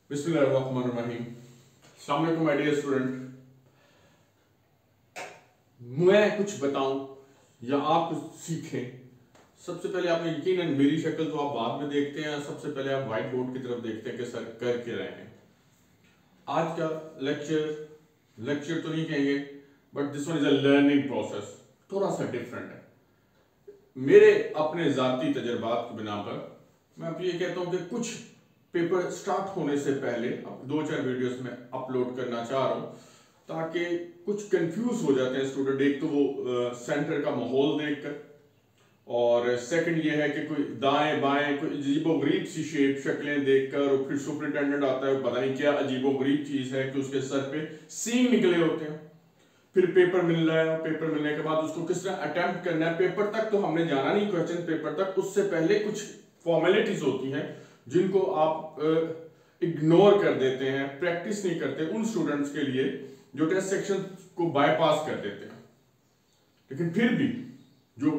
बिस्मिल्लाहिर्रहमानिर्रहीम। अस्सलाम वालेकुम माय डियर स्टूडेंट। मैं कुछ बताऊं या आप कुछ सीखें, सबसे पहले आपने यकीनन मेरी शक्ल तो आप बाद में देखते हैं, सबसे पहले आप व्हाइट बोर्ड की तरफ देखते हैं कि सर कर के रहे हैं। आज का लेक्चर तो नहीं कहेंगे, but this one is a learning process, थोड़ा सा डिफरेंट है। मेरे अपने जाती तजर्बात की बिना पर मैं अब ये कहता हूं कि कुछ पेपर स्टार्ट होने से पहले अब 2-4 वीडियोस में अपलोड करना चाह रहा हूं ताकि कुछ कंफ्यूज हो जाते हैं स्टूडेंट। एक तो वो सेंटर का माहौल देखकर, और सेकंड ये है कि कोई दाएं बाएं कोई अजीबोगरीब सी शक्लें देखकर, और फिर सुपरिटेंडेंट आता है, पता नहीं क्या अजीबोगरीब चीज है कि उसके सर पे सींग निकले होते हैं। फिर पेपर मिल रहा है, पेपर मिलने के बाद उसको किस तरह अटेम्प्ट करना है। पेपर तक तो हमने जाना नहीं, क्वेश्चन पेपर तक, उससे पहले कुछ फॉर्मेलिटीज होती हैं जिनको आप इग्नोर कर देते हैं, प्रैक्टिस नहीं करते उन स्टूडेंट्स के लिए जो टेस्ट सेक्शन को बाईपास कर देते हैं। लेकिन फिर भी जो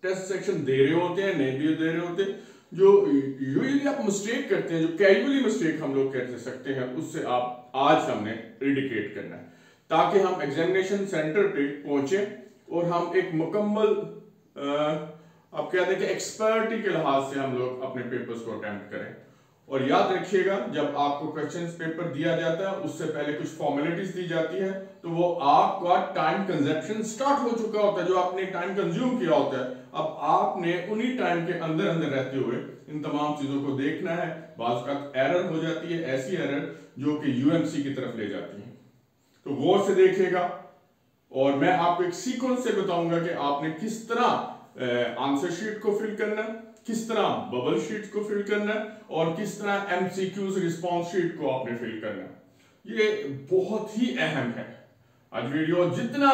टेस्ट सेक्शन दे रहे होते हैं, नहीं भी दे रहे होते, जो यूजुअली आप मिस्टेक करते हैं, जो कैजुअली मिस्टेक हम लोग कर सकते हैं, उससे आप आज हमने रिडिकेट करना है ताकि हम एग्जामिनेशन सेंटर पे पहुंचे और हम एक मुकम्मल आप कहते हैं कि एक्सपर्टी के लिहाज से हम लोग अपने पेपर्स को अटेम्प्ट करें। और याद रखिएगा, जब आपको क्वेश्चंस पेपर दिया जाता है उससे पहले कुछ फॉर्मेलिटीज दी जाती है, तो वो आपका टाइम कंजप्शन स्टार्ट हो चुका होता है, जो आपने टाइम कंज्यूम किया होता है। अब आपने उन्हीं टाइम के अंदर अंदर रहते हुए इन तमाम चीजों को देखना है। बाज़ वक़्त एरर हो जाती है, ऐसी एरर जो कि यूएमसी की तरफ ले जाती है, तो गौर से देखिएगा। और मैं आपको एक सीक्वेंस से बताऊंगा कि आपने किस तरह आंसर शीट को फिल करना है, किस तरह बबल शीट को फिल करना है, और किस तरह एमसीक्यूज रिस्पांस शीट को आपने फिल करना है। ये बहुत ही अहम है। आज वीडियो जितना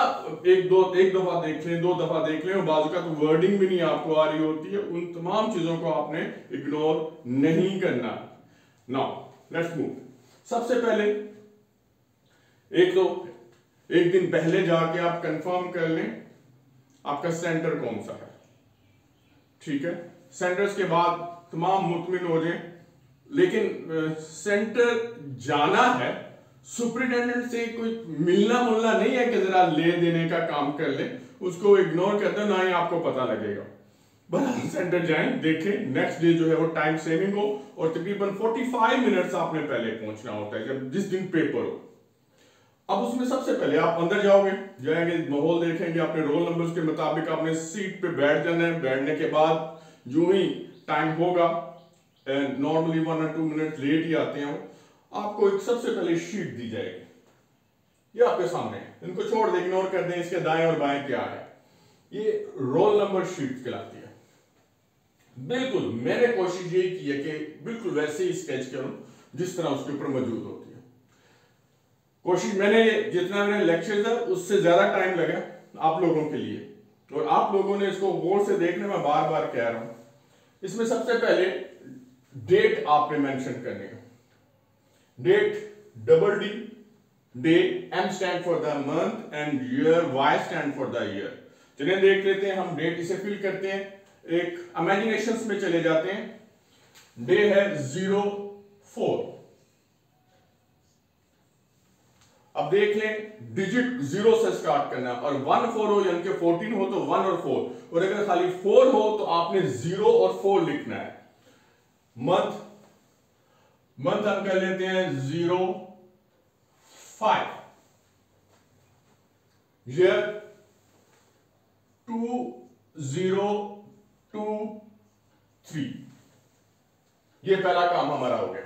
एक दफा देख लें, 2 दफा देख लें, और बाजू का तो वर्डिंग भी नहीं आपको आ रही होती है, उन तमाम चीजों को आपने इग्नोर नहीं करना। Now let's move. सबसे पहले एक दिन पहले जाके आप कंफर्म कर लें आपका सेंटर कौन सा है, ठीक है। सेंटर्स के बाद तमाम मुतमिन हो जाएं, लेकिन सेंटर जाना है, सुपरिटेंडेंट से कोई मिलना मुलना नहीं है कि जरा ले देने का काम कर ले, उसको इग्नोर कर दो, ना ही आपको पता लगेगा। बस सेंटर जाएं, देखें, नेक्स्ट डे जो है वो टाइम सेविंग हो, और तकरीबन 45 मिनट्स आपने पहले पहुंचना होता है जब जिस दिन पेपर हो। अब उसमें सबसे पहले आप अंदर जाएंगे, माहौल देखेंगे, अपने रोल नंबर्स के मुताबिक आपने सीट पे बैठ जाना है। बैठने के बाद जो ही टाइम होगा, नॉर्मली 1 और 2 मिनट लेट ही आते हैं, आपको एक सबसे पहले शीट दी जाएगी, ये आपके सामने है। इनको छोड़ दें, इग्नोर कर दें, इसके दाएं और बाएं क्या है, ये रोल नंबर शीट कहलाती है। बिल्कुल मैंने कोशिश यही की है कि बिल्कुल वैसे ही स्केच करूं जिस तरह उसके ऊपर मौजूद होती है। कोशिश मैंने जितना मैंने लेक्चर था उससे ज्यादा टाइम लगा आप लोगों के लिए, और आप लोगों ने इसको गौर से देखने में बार बार कह रहा हूं। इसमें सबसे पहले डेट आपने मेंशन करनी है, date double d, day, m stand for the month and year, y stand for the year. चलिए देख लेते हैं, हम डेट इसे फिल करते हैं, एक इमेजिनेशंस में चले जाते हैं। डे है 04। अब देख लें, डिजिट 0 से स्टार्ट करना है, और 1 4 हो यानी कि 14 हो तो 1 और 4, और अगर खाली 4 हो तो आपने 0 और 4 लिखना है। मंथ हम कह लेते हैं 05। ईयर 2023। ये पहला काम हमारा हो गया।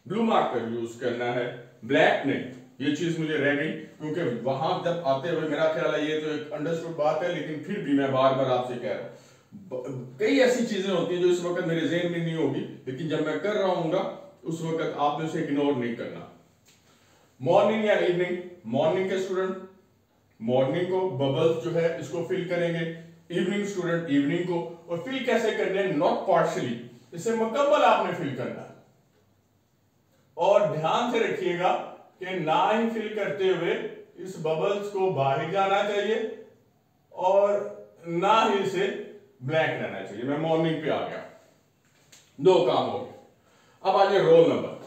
ब्लू मार्कर यूज करना है, ब्लैक नहीं। ये चीज मुझे रह गई, क्योंकि वहां जब आते हुए मेरा ख्याल है ये तो एक अंडरस्टूड बात है, लेकिन फिर भी मैं बार बार आपसे कह रहा हूं, कई ऐसी चीजें होती हैं जो इस वक्त मेरे ज़हन में नहीं होगी, लेकिन जब मैं कर रहा हूंगा उस वक्त आपने उसे इग्नोर नहीं करना। मॉर्निंग या इवनिंग, मॉर्निंग के स्टूडेंट मॉर्निंग को बबल्स जो है इसको फिल करेंगे, इवनिंग स्टूडेंट इवनिंग को। और फिल कैसे करने हैं, नॉट पार्शियली, इसे मुकम्मल आपने फिल करना है। और ध्यान से रखिएगा कि ना ही फिल करते हुए इस बबल्स को बाहर जाना चाहिए, और ना ही इसे ब्लैक रहना चाहिए। मैं मॉर्निंग पे आ गया, 2 काम हो गए। अब आ जाए रोल नंबर।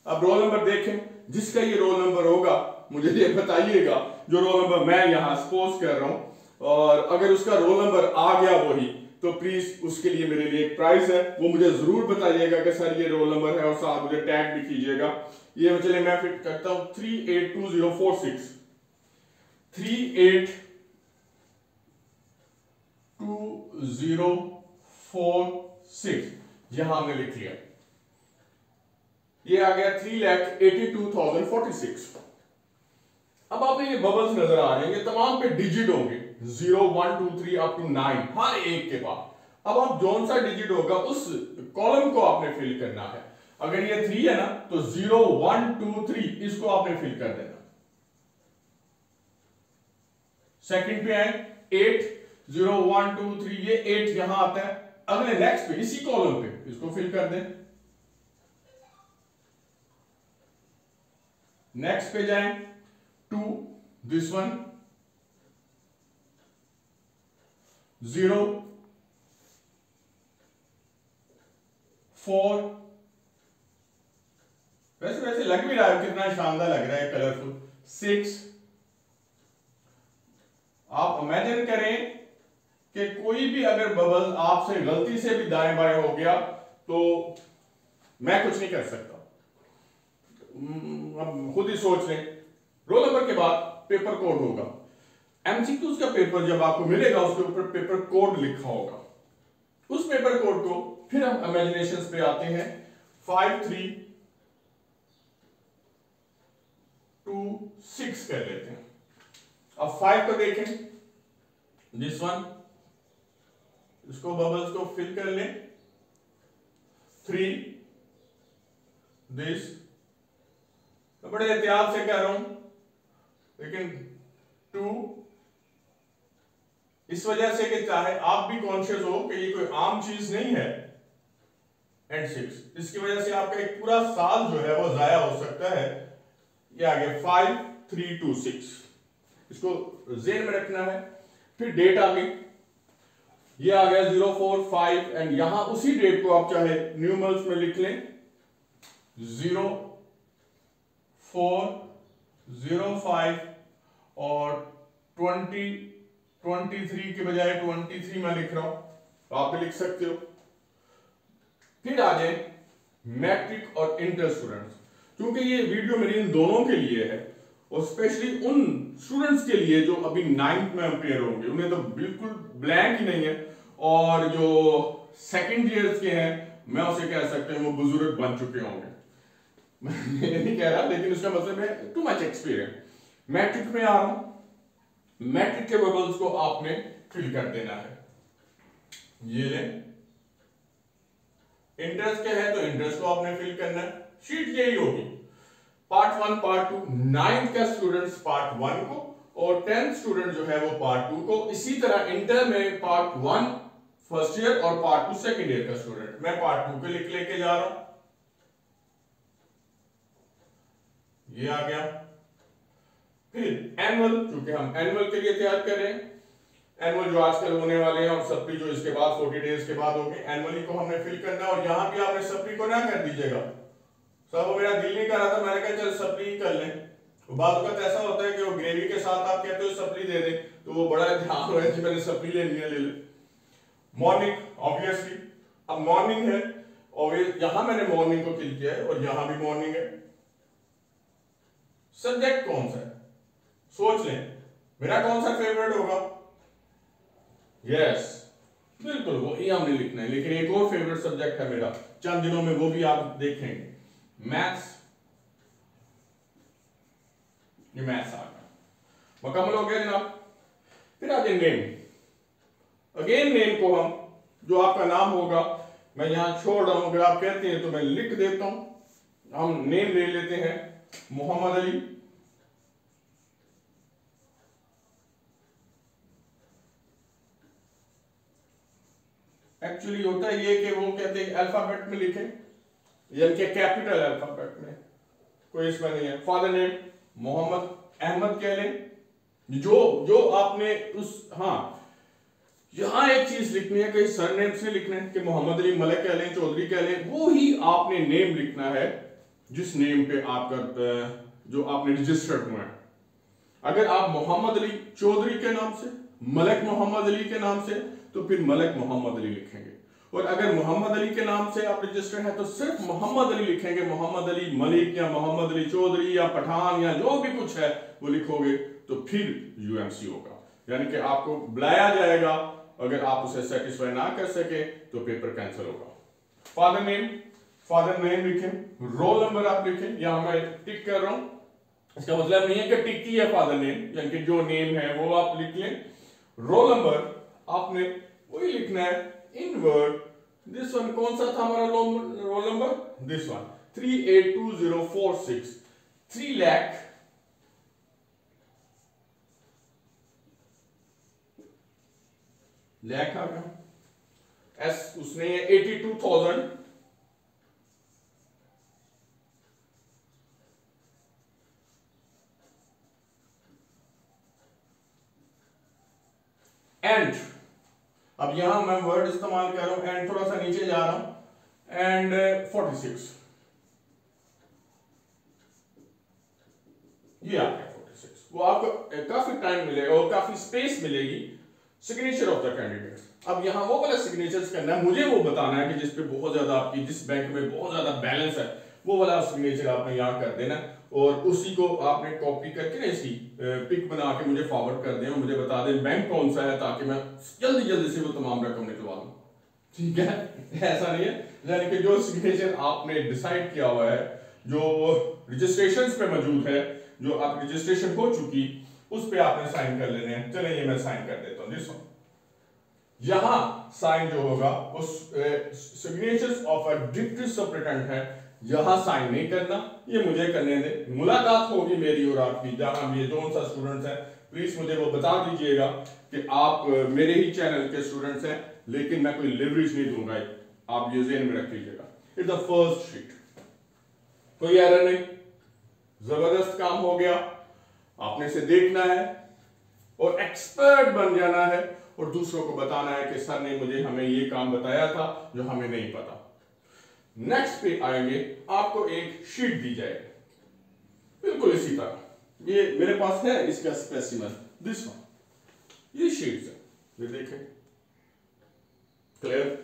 अब रोल नंबर देखें, जिसका ये रोल नंबर होगा मुझे ये बताइएगा, जो रोल नंबर मैं यहां सपोज कर रहा हूं, और अगर उसका रोल नंबर आ गया वही, तो प्लीज उसके लिए मेरे लिए एक प्राइज है, वो मुझे जरूर बताइएगा कि सर ये रोल नंबर है, और साथ मुझे टैग भी कीजिएगा। ये चलिए मैं फिट करता हूं 382046 382046, यहां हमने लिख लिया। ये आ गया 3,82,046। अब आप ये बबल्स नजर आ रहे हैं, ये तमाम पे डिजिट होंगे 0 1 2 3 अप टू 9 हर एक के बाद। अब आप जौन सा डिजिट होगा उस कॉलम को आपने फिल करना है। अगर ये 3 है ना तो 0 1 2 3 इसको आपने फिल कर देना। सेकंड पे आए 8 0 1 2 3, ये 8 यहां आता है। अगले नेक्स्ट पे इसी कॉलम पे इसको फिल कर दें। नेक्स्ट पे जाएं 2 दिस वन 0 4, वैसे लग भी रहा है कितना शानदार लग रहा है, कलरफुल। 6, आप इमेजिन करें कि कोई भी अगर बबल आपसे गलती से भी दाएं बाएं हो गया तो मैं कुछ नहीं कर सकता। अब खुद ही सोच लें। रोल नंबर के बाद पेपर कोड होगा। एमसीक्यूज का पेपर जब आपको मिलेगा उसके ऊपर पेपर कोड लिखा होगा। उस पेपर कोड को फिर हम इमेजिनेशंस पे आते हैं। 5 3 2 6 कर लेते हैं। अब 5 को देखें, दिस वन, इसको बबल्स को फिल कर लें। 3 दिस, तो बड़े एहतियात से कह रहा हूं, लेकिन 2 इस वजह से कि चाहे आप भी कॉन्शियस हो कि ये कोई आम चीज नहीं है, एंड 6 इसकी वजह से आपका एक पूरा साल जो है वो जाया हो सकता है। ये आ गया 5 3 2 6, इसको जेन में रखना है। फिर डेट आ गई, ये आ गया 0 4 5, एंड यहां उसी डेट को आप चाहे न्यूमरल्स में लिख लें 0 4 0 5 और 23 के बजाय 23 मैं लिख रहा हूं, तो आप भी लिख सकते हो। फिर आ जाए मैट्रिक और इंटर स्टूडेंट्स। क्योंकि ये वीडियो मेरी इन दोनों के लिए है, और स्पेशली उन स्टूडेंट्स के लिए जो अभी 9th में अपेयर होंगे, उन्हें तो बिल्कुल ब्लैंक ही नहीं है, और जो सेकंड ईयर्स के हैं मैं उसे कह सकते हैं वो बुजुर्ग बन चुके होंगे। मैं ये नहीं कह रहा, लेकिन उसका मतलब है टू मच एक्सपीरियंस। मैट्रिक में आ रहा हूं, मैट्रिक के बबल्स को आपने फिल कर देना है। ये ले, इंटरेस्ट के है तो इंटरेस्ट को आपने फिल करना है। शीट यही होगी, पार्ट 1 पार्ट 2, 9th का स्टूडेंट्स पार्ट 1 को, और 10th स्टूडेंट जो है वो पार्ट 2 को। इसी तरह इंटर में पार्ट 1 फर्स्ट ईयर और पार्ट 2 सेकंड ईयर का स्टूडेंट। मैं पार्ट 2 के लिख लेके जा रहा हूं, ये आ गया। फिर एनुअल, क्योंकि हम एनुअल के लिए तैयार कर रहे हैं, एनुअल जो आजकल होने वाले हैं, और सप्ली जो इसके बाद 40 डेज के बाद होंगे, एनुअली को हमने फिल करना है। और यहां भी आपने सप्ली को ना कर दीजिएगा। सब मेरा दिल नहीं कर रहा था, मैंने कहा चल सप्ली कर लें। तो बाद वक्त ऐसा होता है कि वो ग्रेवी के साथ आप कहते हो सप्ली दे दें, तो वो बड़ा ध्यान हो कि मैंने सप्ली लेनी है, ले ले। मॉर्निंग ऑब्वियसली, अब मॉर्निंग है, और यहां मैंने मॉर्निंग को किल किया है, और यहां भी मॉर्निंग है। सब्जेक्ट कौन सा है सोच लें, मेरा कौन सा फेवरेट होगा? यस, बिल्कुल वही हमने लिखना है। लेकिन एक और फेवरेट सब्जेक्ट है मेरा, चंद दिनों में वो भी आप देखेंगे, मैथ्स। ये मैथ्स आ गया, मुकम्मल हो गया जनाब। फिर आ जाए नेम। अगेन नेम को हम, जो आपका नाम होगा, मैं यहां छोड़ रहा हूं, अगर आप कहते हैं तो मैं लिख देता हूं। हम नेम ले लेते हैं मोहम्मद अली। एक्चुअली होता है ये कि वो कहते हैं अल्फाबेट में लिखें, यानी कि कैपिटल अल्फाबेट में, कोई इसमें नहीं है। फादर नेम मोहम्मद अहमद कह लें, जो आपने उस, हाँ यहां एक चीज लिखनी है, कहीं सरनेम से लिखना है कि मोहम्मद अली मलिक कह लें, चौधरी कह लें, वो ही आपने नेम लिखना है। जिस नेम पे आपका जो आपने रजिस्टर्ड हुआ है। अगर आप मोहम्मद अली चौधरी के नाम से, मलिक मोहम्मद अली के नाम से, तो फिर मलिक मोहम्मद अली लिखेंगे। और अगर मोहम्मद अली के नाम से आप रजिस्टर्ड है तो सिर्फ मोहम्मद अली लिखेंगे। मोहम्मद अली मलिक या मोहम्मद अली चौधरी या पठान या जो भी कुछ है वो लिखोगे तो फिर यूएमसी होगा, यानी कि आपको बुलाया जाएगा। अगर आप उसे सेटिस्फाई ना कर सके तो पेपर कैंसिल होगा। फादर नेम लिखें, रोल नंबर आप लिखें, यहां मैं टिक कर रहा हूं, इसका मतलब नहीं है कि टिक ही है फादर नेम, यानी कि जो नेम है वो आप लिख लें। रोल नंबर आपने वही लिखना है इन वर्ड। दिस वन कौन सा था हमारा roll number? This one 382046। 3 lakh lakh आ गया, एस उसने 82,000 एंड। अब यहां मैं वर्ड इस्तेमाल कर रहा हूं एंड, थोड़ा सा नीचे जा रहा हूं, एंड 46 ये आ गया 46। वो आपको काफी टाइम मिलेगा और काफी स्पेस मिलेगी। Signature of the candidate. अब यहां वो वाला सिग्नेचर्स करना है, मुझे वो बताना है कि जिस पे बहुत ज्यादा आपकी, जिस बैंक में बहुत ज्यादा बैलेंस है, वो वाला सिग्नेचर आपने यहां कर देना और उसी को आपने कॉपी करके ना इसकी पिक बना के मुझे फॉरवर्ड कर दें और मुझे बता दें बैंक कौन सा है, ताकि मैं जल्दी जल्दी से वो तमाम रकम निकलवा दूं। ठीक है, ऐसा नहीं है, यानी कि जो सिग्नेचर आपने डिसाइड किया हुआ है, जो रजिस्ट्रेशन पे मौजूद है, जो आप रजिस्ट्रेशन हो चुकी, उस पे आपने साइन कर लेने हैं। चलिए ये मैं साइन कर देता हूं। दिस यहां साइन जो होगा वो signatures of a deputy superintendent है, यहां साइन नहीं करना, ये मुझे करने दे। मुलाकात होगी मेरी और आपकी, जहां भी जो सा स्टूडेंट्स हैं प्लीज मुझे वो बता दीजिएगा कि आप मेरे ही चैनल के स्टूडेंट्स हैं, लेकिन मैं कोई लिवरेज नहीं दूंगा, आप ये ज़हन में रख लीजिएगा। इट्स द फर्स्ट शीट, कोई एरर नहीं, जबरदस्त काम हो गया। आपने इसे देखना है और एक्सपर्ट बन जाना है और दूसरों को बताना है कि सर ने मुझे हमें ये काम बताया था जो हमें नहीं पता। नेक्स्ट पे आएंगे, आपको एक शीट दी जाएगी बिल्कुल इसी तरह, ये मेरे पास है इसका स्पेसिमेन, दिस वन, ये शीट है, ये देखें क्लियर,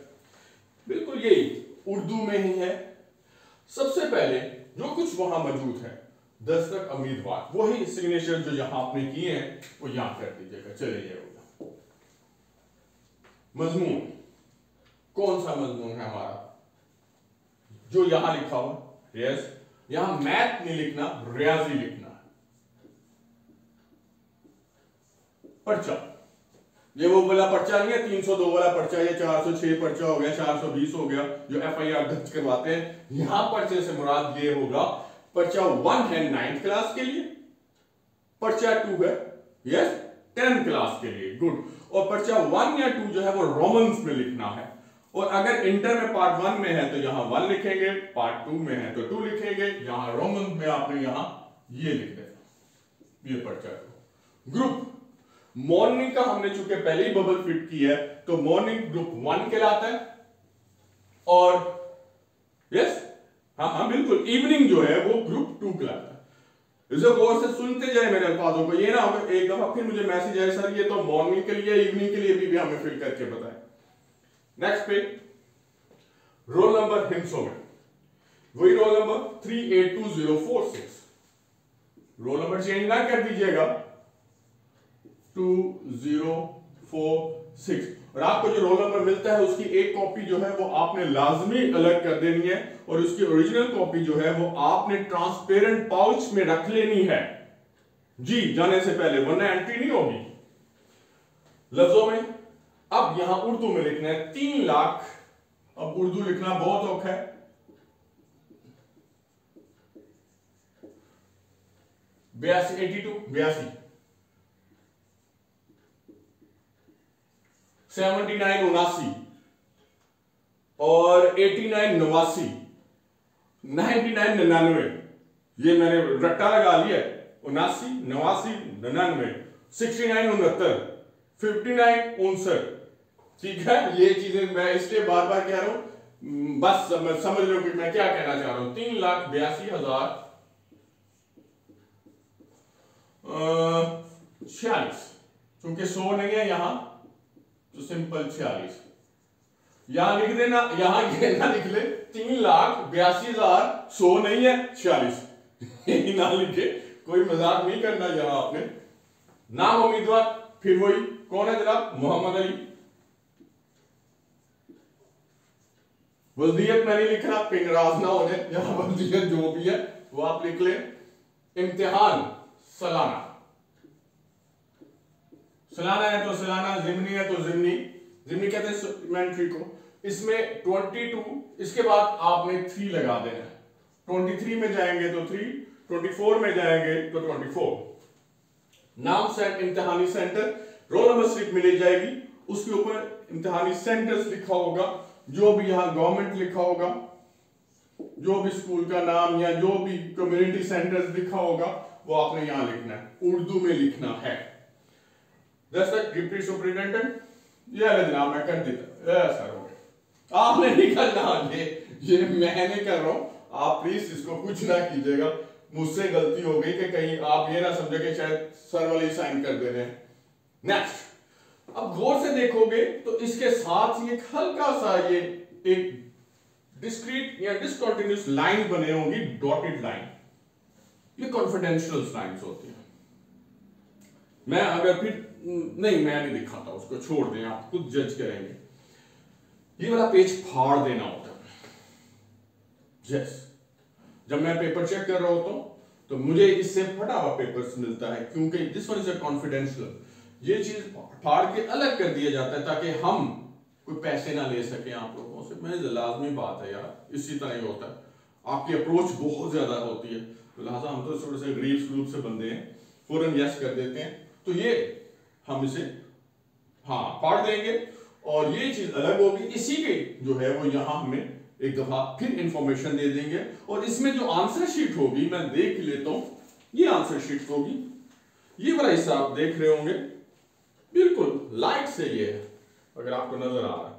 बिल्कुल यही उर्दू में ही है। सबसे पहले जो कुछ वहां मौजूद है, दस्तक उम्मीदवार, वही सिग्नेचर जो यहां आपने किए हैं वो यहां कर दीजिएगा। चलिए ये होगा मजमून, कौन सा मजमून है हमारा जो यहां लिखा हुआ? यस, यहां मैथ नहीं लिखना, रियाजी लिखना है। पर्चा, ये वो वाला पर्चा नहीं है 302 वाला पर्चा, ये 406 पर्चा हो गया, 420 हो गया जो FIR दर्ज करवाते हैं। यहां पर्चे से मुराद ये होगा, पर्चा 1 है 9th क्लास के लिए, पर्चा 2 है यस 10th क्लास के लिए, गुड। और पर्चा 1 या 2 जो है वो रोमन्स में लिखना है, और अगर इंटर में पार्ट 1 में है तो यहां 1 लिखेंगे, पार्ट 2 में है तो 2 लिखेंगे, यहां रोमन में आपने यहां ये लिख देना, ये पर्चा। ग्रुप मॉर्निंग का हमने चूंकि पहले ही बबल फिट की है तो मॉर्निंग ग्रुप 1 कहलाता है, और यस हाँ बिल्कुल इवनिंग जो है वो ग्रुप 2 कहलाता है। इसे गौर से सुनते जाए मेरे अल्फाजों को, ये ना हो एक दफा फिर मुझे मैसेज आए सर ये तो मॉर्निंग के लिए इवनिंग के लिए भी हमें फिल करके बताएं। नेक्स्ट पे रोल नंबर हिंसों में वही roll number 382046, roll number change ना कर दीजिएगा 2046, और आपको जो रोल नंबर मिलता है उसकी एक कॉपी जो है वो आपने लाजमी अलग कर देनी है, और उसकी ओरिजिनल कॉपी जो है वो आपने ट्रांसपेरेंट पाउच में रख लेनी है जी जाने से पहले, वरना एंट्री नहीं होगी। लफ्जों में अब यहां उर्दू में लिखना है 3 लाख, अब उर्दू लिखना बहुत औखा है, 82 79 79 और 89 89 99 99, ये मैंने रट्टा लगा लिया, 79 89 99 69 69 59 59, ठीक है। ये चीजें मैं इसलिए बार बार कह रहा हूं बस समझ लो कि मैं क्या कहना चाह रहा हूं। 3,82,046, क्योंकि 100 नहीं है यहां तो सिंपल 46 यहां लिख देना, यहां ना लिख ले 3,82,100 नहीं है 46 यही ना लिखे, कोई मजाक नहीं करना यहां आपने। नाम उम्मीदवार फिर वही कौन है जनाब, मोहम्मद अली। वल्दियत मैं नहीं लिख रहा, कहीं नाराज ना होने, यहां वल्दियत जो भी है वो आप लिख ले। इम्तिहान सालाना, सालाना है तो सालाना, जिमनी है तो जिमनी, जिमनी कहते हैं सप्लीमेंट्री को। इसमें 22, इसके बाद आपने 3 लगा देना है। 23 में जाएंगे तो 3, 24 में जाएंगे तो 24। नाम सेंट इम्तिहानी सेंटर, रोल नंबर स्लिप मिल जाएगी, उसके ऊपर इम्तिहानी सेंटर्स लिखा होगा, जो भी यहां गवर्नमेंट लिखा होगा, जो भी स्कूल का नाम या जो भी कम्युनिटी सेंटर्स लिखा होगा वो आपने यहां लिखना है, उर्दू में लिखना है। डिप्टी सुपरिटेंडेंट ये जनाब मैं कर देता सर हो गया, आपने नहीं करना, ये मैंने कर रहा हूं, आप प्लीज इसको कुछ ना कीजिएगा, मुझसे गलती हो गई कि कहीं आप ये ना समझे कि शायद सर वाले साइन कर दे रहे हैं। नेक्स्ट, अब गौर से देखोगे तो इसके साथ ही एक हल्का सा ये एक डिस्क्रीट या डिसकंटिन्यूअस लाइन बने होंगी, डॉटेड लाइन, ये कॉन्फिडेंशियल लाइंस होती है। मैं अगर फिर नहीं, मैं नहीं दिखाता, उसको छोड़ दें, आप खुद जज करेंगे। ये वाला पेज फाड़ देना होता है। यस, जब मैं पेपर चेक कर रहा होता हूं तो मुझे इससे फटा हुआ पेपर्स मिलता है, क्योंकि दिस वन इज कॉन्फिडेंशियल, ये चीज फाड़ के अलग कर दिया जाता है ताकि हम कोई पैसे ना ले सके आप लोगों से। मैं लाजमी बात है यार, इसी तरह ही होता है, आपकी अप्रोच बहुत ज्यादा होती है, तो लिहाजा हम तो थोड़े से गरीब ग्रुप से बंदे हैं, फौरन यस कर देते हैं, तो ये हम इसे हाँ फाड़ देंगे और ये चीज अलग होगी। इसी के जो है वो यहां हमें एक दफा फिर इंफॉर्मेशन दे देंगे, और इसमें जो आंसर शीट होगी मैं देख लेता हूं, ये आंसर शीट होगी, ये वाला हिस्सा आप देख रहे होंगे बिल्कुल लाइट से, ये है अगर आपको नजर आ रहा है,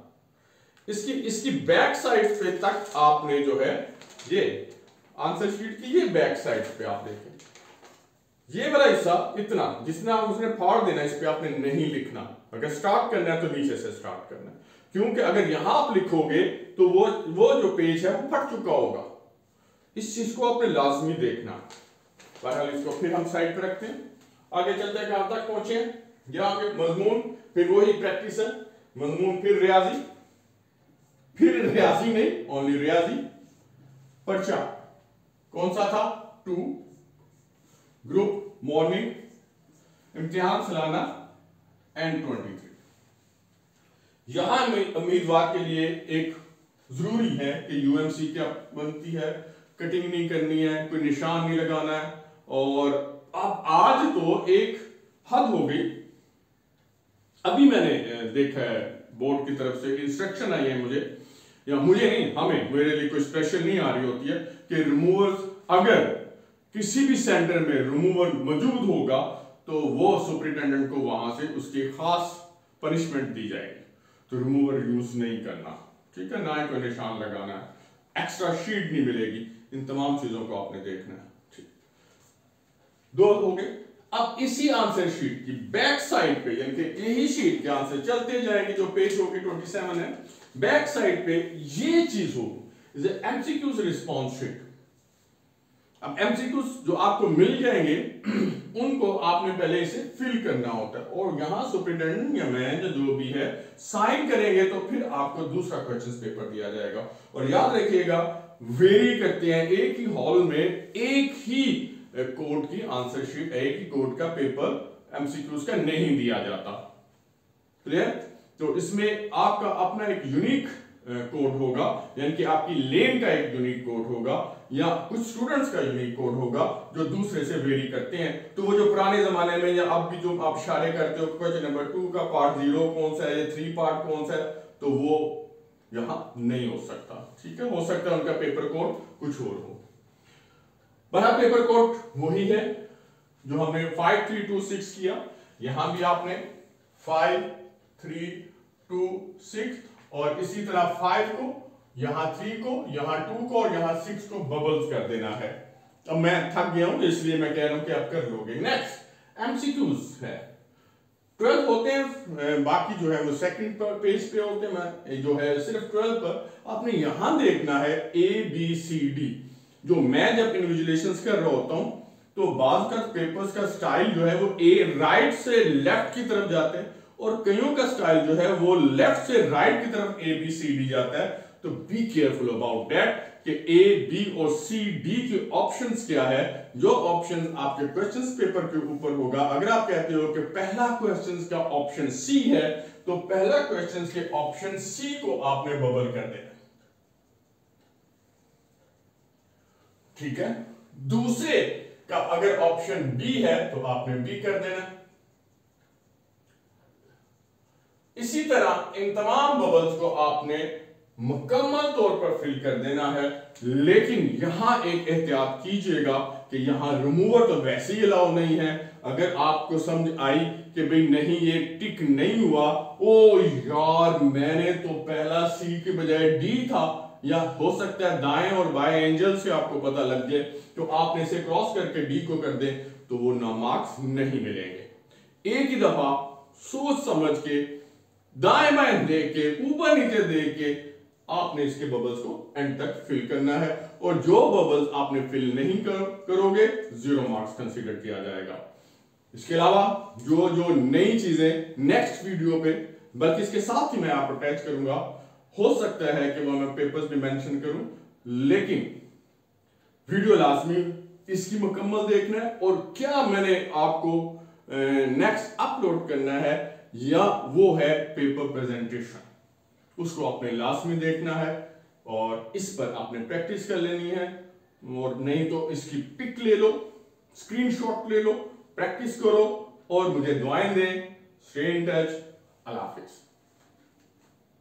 इसकी बैक साइड पे तक आपने जो है ये आंसर शीट की ये बैक साइड पे आप देखें, ये वाला हिस्सा इतना जिसने उसने फाड़ देना, इस पे आपने नहीं लिखना। अगर स्टार्ट करना है तो नीचे से स्टार्ट करना है, क्योंकि अगर यहां आप लिखोगे तो वो जो पेज है वो फट चुका होगा, इस चीज को आपने लाजमी देखना। बहरहाल इसको फिर हम साइड पे रखते हैं, आगे चलते हैं, कहां तक पहुंचे हैं, यहाँ आगे मजमून, फिर वही प्रैक्टिस है, मजमून फिर रियाजी नहीं, ओनली रियाजी। पर्चा कौन सा था, 2, ग्रुप मॉर्निंग, इम्तिहान सालाना एंड 23। यहां उम्मीदवार के लिए एक जरूरी है कि यूएमसी क्या बनती है, कटिंग नहीं करनी है, कोई निशान नहीं लगाना है, और अब आज तो एक हद हो गई, अभी मैंने देखा है बोर्ड की तरफ से इंस्ट्रक्शन आई है मुझे नहीं, हमें, मेरे लिए कोई स्पेशल नहीं आ रही होती है कि रिमूवर्स, अगर किसी भी सेंटर में रिमूवर मौजूद होगा तो वो सुपरिटेंडेंट को वहां से उसकी खास पनिशमेंट दी जाएगी, तो रिमूवर यूज नहीं करना, ठीक है, ना कोई निशान लगाना है, एक्स्ट्रा शीट नहीं मिलेगी, इन तमाम चीजों को आपने देखना है। ठीक, 2 हो गए। अब इसी आंसर शीट की बैक साइड पे, यानी कि यही शीट के आंसर चलते जाएंगे, जो पेज होगी 27 है, बैक साइड पे ये चीज होगी, एमसीक्यूज रिस्पॉन्स शीट। अब एमसीक्यूज जो आपको मिल जाएंगे उनको आपने पहले इसे फिल करना होता है, और यहां सुपरिटेंडेंट या मैं जो भी है साइन करेंगे तो फिर आपको दूसरा क्वेश्चन पेपर दिया जाएगा। और याद रखिएगा, वेरी करते हैं, एक ही हॉल में एक ही कोड की आंसर शीट, एक ही कोड का पेपर एमसीक्यूज का नहीं दिया जाता, क्लियर। तो इसमें आपका अपना एक यूनिक कोड होगा, यानी कि आपकी लेन का एक यूनिक कोड होगा, या कुछ स्टूडेंट्स का यूनिक कोड होगा जो दूसरे से वेरी करते हैं। तो वो जो पुराने जमाने में या अब भी जो आप इशारे करते हो, क्वेश्चन नंबर 2 का पार्ट 0 कौन सा है, 3 पार्ट कौन सा है, तो वो यहां नहीं हो सकता, ठीक है, हो सकता है उनका पेपर कोड कुछ और हो। बना पेपर कोड वही है जो हमने 5326 किया, यहां भी आपने 5326 और इसी तरह 5 को यहां 3 को, यहां 2 को और यहां 6 को बबल्स कर देना है। अब मैं थक गया हूं इसलिए मैं कह रहा हूं कि आप कर लोगे। नेक्स्ट एमसीक्यूज है, 12 होते हैं, बाकी जो है वो सेकंड पेज पे होते हैं। मैं जो है सिर्फ 12 पर आपने यहां देखना है ABCD। जो मैं जब इन्विजुलेशंस कर रहा होता हूं तो बाज का पेपर्स का स्टाइल जो है वो राइट से लेफ्ट की तरफ जाते हैं और कईयों का स्टाइल जो है वो लेफ्ट से राइट की तरफ ABCD जाता है। तो बी केयरफुल अबाउट दैट कि A, B और C, D के ऑप्शंस क्या है। जो ऑप्शन आपके क्वेश्चंस पेपर के ऊपर होगा, अगर आप कहते हो कि पहला क्वेश्चंस का ऑप्शन C है तो पहला क्वेश्चंस के ऑप्शन C को आपने बबल कर देना, ठीक है। दूसरे का अगर ऑप्शन B है तो आपने B कर देना। इसी तरह इन तमाम बबल्स को आपने मुकम्मल तौर पर फिल कर देना है। लेकिन यहां एक एहतियात कीजिएगा कि यहां रिमूवर तो वैसे ही अलाउ नहीं है। अगर आपको समझ आई कि भाई नहीं ये टिक नहीं हुआ, ओ यार मैंने तो पहला C के बजाय D था, या हो सकता है दाएं और बाएं एंगल से आपको पता लग जाए तो आपने इसे क्रॉस करके D को कर दे तो वो ना मार्क्स नहीं मिलेंगे। एक ही दफा सोच समझ के दाएं बाएं देख के ऊपर नीचे देख के आपने इसके बबल्स को एंड तक फिल करना है और जो बबल्स आपने फिल नहीं करोगे 0 मार्क्स कंसीडर किया जाएगा। इसके अलावा जो जो नई चीजें नेक्स्ट वीडियो पे, बल्कि इसके साथ ही मैं आपको अटैच करूंगा, हो सकता है कि वो मैं पेपर्स में मेंशन करूं, लेकिन वीडियो लाजमी इसकी मुकम्मल देखना है और क्या मैंने आपको नेक्स्ट अपलोड करना है या वो है पेपर प्रेजेंटेशन, उसको आपने लाजमी देखना है और इस पर आपने प्रैक्टिस कर लेनी है। और नहीं तो इसकी पिक ले लो, स्क्रीनशॉट ले लो, प्रैक्टिस करो और मुझे दुआएं दें। Stay in touch. Allah Hafiz.